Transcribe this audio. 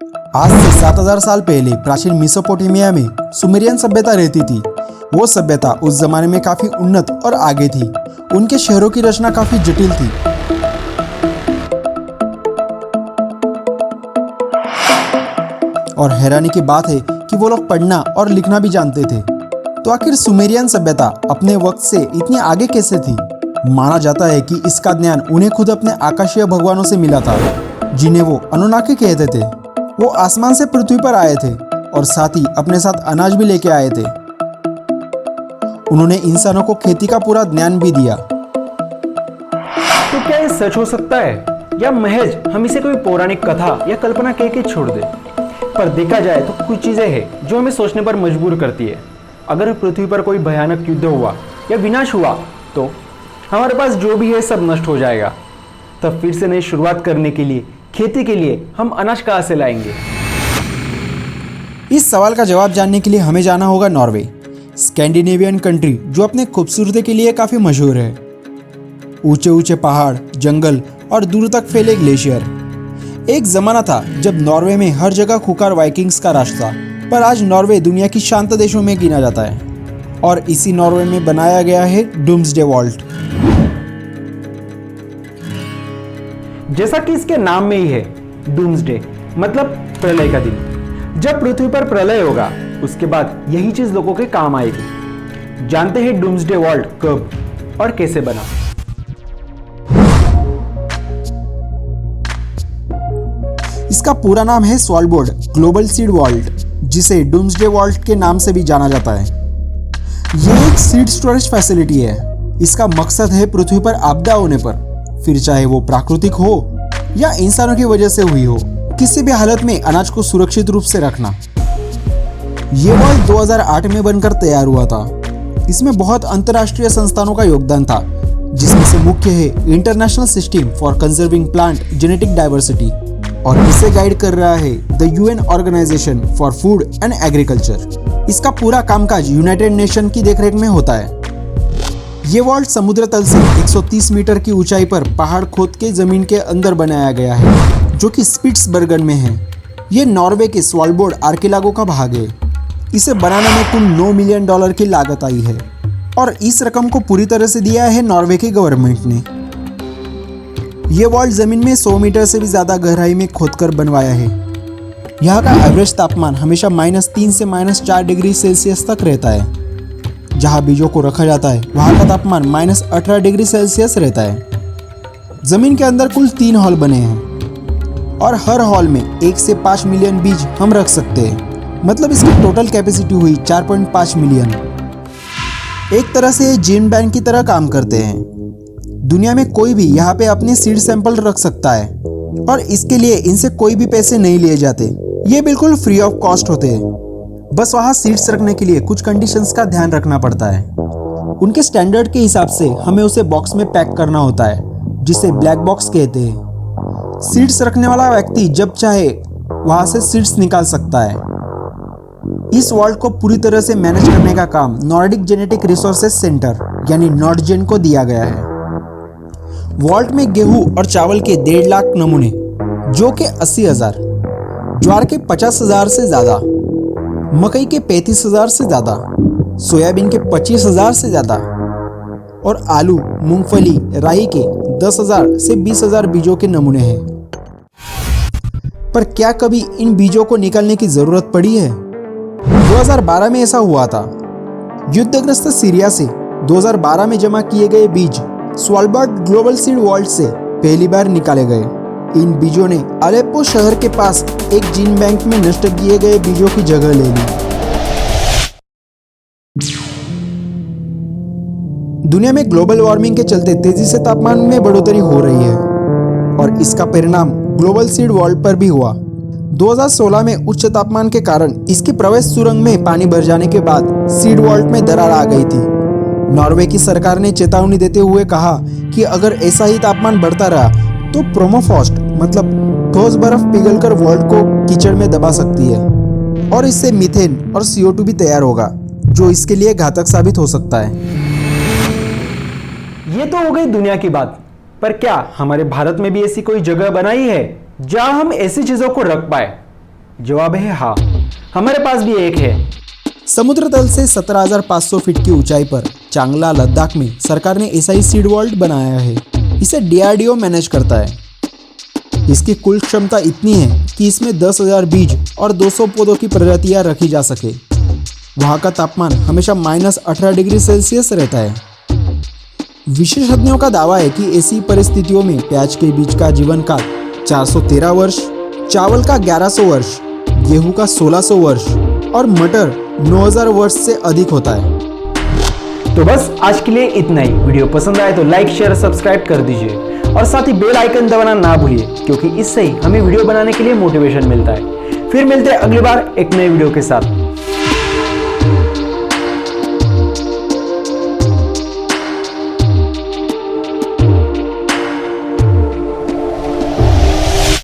आज से 7000 साल पहले प्राचीन मेसोपोटामिया में सुमेरियन सभ्यता रहती थी। वो सभ्यता उस जमाने में काफी उन्नत और आगे थी। उनके शहरों की रचना काफी जटिल थी। और हैरानी की बात है कि वो लोग पढ़ना और लिखना भी जानते थे। तो आखिर सुमेरियन सभ्यता अपने वक्त से इतनी आगे कैसे थी? माना जाता है कि इसका ज्ञान उन्हें खुद अपने आकाशीय भगवानों से मिला था, जिन्हें वो अनुनाकी कहते थे। वो आसमान से पृथ्वी पर आए थे और साथ ही अपने साथ अनाज भी लेके आए थे। उन्होंने इंसानों को खेती का पूरा ज्ञान भी दिया। तो क्या ये सच हो सकता है या महज हम इसे कोई पौराणिक कथा या कल्पना कह के छोड़ दे? पर देखा जाए तो कुछ चीजें हैं जो हमें सोचने पर मजबूर करती है। अगर पृथ्वी पर कोई भयानक युद्ध हुआ या विनाश हुआ तो हमारे पास जो भी है सब नष्ट हो जाएगा। तब फिर से नई शुरुआत करने के लिए, खेती के लिए हम अनाज कहां से लाएंगे? इस सवाल का जवाब जानने के लिए हमें जाना होगा नॉर्वे, स्कैंडिनेवियन कंट्री जो अपने खूबसूरती के लिए काफी मशहूर है। ऊंचे ऊंचे पहाड़, जंगल और दूर तक फैले ग्लेशियर। एक जमाना था जब नॉर्वे में हर जगह खुकार वाइकिंग्स का राज था, पर आज नॉर्वे दुनिया की शांत देशों में गिना जाता है। और इसी नॉर्वे में बनाया गया है डूम्सडे वॉल्ट। जैसा कि इसके नाम में ही है, डूम्सडे मतलब प्रलय का दिन। जब पृथ्वी पर प्रलय होगा उसके बाद यही चीज लोगों के काम आएगी। जानते हैं डूम्सडे वॉल्ट कब और कैसे बना? इसका पूरा नाम है स्वालबोर्ड ग्लोबल सीड वॉल्ट, जिसे डूम्सडे वॉल्ट के नाम से भी जाना जाता है। यह एक सीड स्टोरेज फैसिलिटी है। इसका मकसद है पृथ्वी पर आपदा होने पर, फिर चाहे वो प्राकृतिक हो या इंसानों की वजह से हुई हो, किसी भी हालत में अनाज को सुरक्षित रूप से रखना। ये वॉल्ट 2008 में बनकर तैयार हुआ था। इसमें बहुत अंतर्राष्ट्रीय संस्थानों का योगदान था, जिसमें से मुख्य है international system for conserving plant genetic diversity, और इसे गाइड कर रहा है the UN organisation for food and agriculture. इसका पूरा कामकाज यूनाइटेड नेशन की देखरेख में होता है। ये वॉल्ट समुद्र तल से 130 मीटर की ऊंचाई पर पहाड़ खोद के जमीन के अंदर बनाया गया है, जो कि स्पिट्सबर्गन में है। ये नॉर्वे के स्वालबोर्ड आर्किपेलागो का भाग है। इसे बनाने में कुल $9 मिलियन की लागत आई है और इस रकम को पूरी तरह से दिया है नॉर्वे की गवर्नमेंट ने। ये वॉल्ट जमीन में 100 मीटर से भी ज्यादा गहराई में खोदकर बनवाया है। यहाँ का एवरेज तापमान हमेशा -3 से -4 डिग्री सेल्सियस तक रहता है। जहाँ बीजों को रखा जाता है वहाँ का तापमान -18 डिग्री सेल्सियस रहता है। जमीन के अंदर कुल 3 हॉल बने हैं और हर हॉल में 1 से 5 मिलियन बीज हम रख सकते हैं। मतलब इसकी टोटल कैपेसिटी हुई 4.5 मिलियन। एक तरह से ये जीन बैंक की तरह काम करते हैं। दुनिया में कोई भी यहाँ पे अपने सीड सैंपल रख सकता है और इसके लिए इनसे कोई भी पैसे नहीं लिए जाते। ये बिल्कुल फ्री ऑफ कॉस्ट होते हैं। बस वहाँ सीड्स रखने के लिए कुछ कंडीशंस का ध्यान रखना पड़ता है। उनके स्टैंडर्ड के हिसाब से हमें उसे बॉक्स में पैक करना होता है, जिसे ब्लैक बॉक्स कहते हैं। सीड्स रखने वाला व्यक्ति जब चाहे वहाँ से सीड्स निकाल सकता है। इस वॉल्ट को पूरी तरह से मैनेज करने का काम नॉर्डिक जेनेटिक रिसोर्सेज सेंटर यानी नॉर्डजेन को दिया गया है। वॉल्ट में गेहूं और चावल के 1.5 लाख नमूने, जो कि 80,000, ज्वार के 50,000 से ज्यादा, मकई के 35,000 से ज्यादा, सोयाबीन के 25,000 से ज्यादा और आलू, मूंगफली, राई के 10,000 से 20,000 बीजों के नमूने हैं। पर क्या कभी इन बीजों को निकालने की जरूरत पड़ी है? 2012 में ऐसा हुआ था। युद्धग्रस्त सीरिया से 2012 में जमा किए गए बीज स्वालबोर्ड ग्लोबल सीड वॉल्ट से पहली बार निकाले गए। इन बीजों ने अलेप्पो शहर के पास एक जीन बैंक में नष्ट किए गए बीजों की जगह ले ली। दुनिया में ग्लोबल वार्मिंग के चलते तेजी से तापमान में बढ़ोतरी हो रही है और इसका परिणाम ग्लोबल सीड वॉल्ट पर भी हुआ। 2016 में उच्च तापमान के कारण इसकी प्रवेश सुरंग में पानी भर जाने के बाद सीड वॉल्ट में दरार आ गई थी। नॉर्वे की सरकार ने चेतावनी देते हुए कहा कि अगर ऐसा ही तापमान बढ़ता रहा तो प्रोमोफ्रॉस्ट मतलब ठोस बर्फ पिघलकर वॉल्ट को कीचड़ में दबा सकती है और इससे मीथेन और CO2 भी तैयार होगा, जो इसके लिए घातक साबित हो सकता है। ये तो हो गई दुनिया की बात, पर क्या हमारे भारत में भी ऐसी कोई जगह बनाई है जहां हम ऐसी चीजों को रख पाए? जवाब है हाँ, हमारे पास भी एक है। समुद्र तल से 17,500 फीट की ऊंचाई पर चांगला लद्दाख में सरकार ने ऐसा ही सीड वॉल्ट बनाया है। इसे DRDO मैनेज करता है। इसकी कुल क्षमता इतनी है कि इसमें 10,000 बीज और 200 पौधों की प्रजातियां रखी जा सके। वहाँ का तापमान हमेशा -18 डिग्री सेल्सियस रहता है। विशेषज्ञों का दावा है कि ऐसी परिस्थितियों में प्याज के बीज का जीवन काल 413 वर्ष, चावल का 1100 वर्ष, गेहूं का 1600 वर्ष और मटर 9000 वर्ष से अधिक होता है। तो बस आज के लिए इतना ही। वीडियो पसंद आए तो लाइक, शेयर, सब्सक्राइब कर दीजिए और साथ ही बेल आइकन दबाना ना भूलिए, क्योंकि इससे ही हमें वीडियो बनाने के लिए मोटिवेशन मिलता है। फिर मिलते हैं अगली बार एक नए वीडियो के साथ।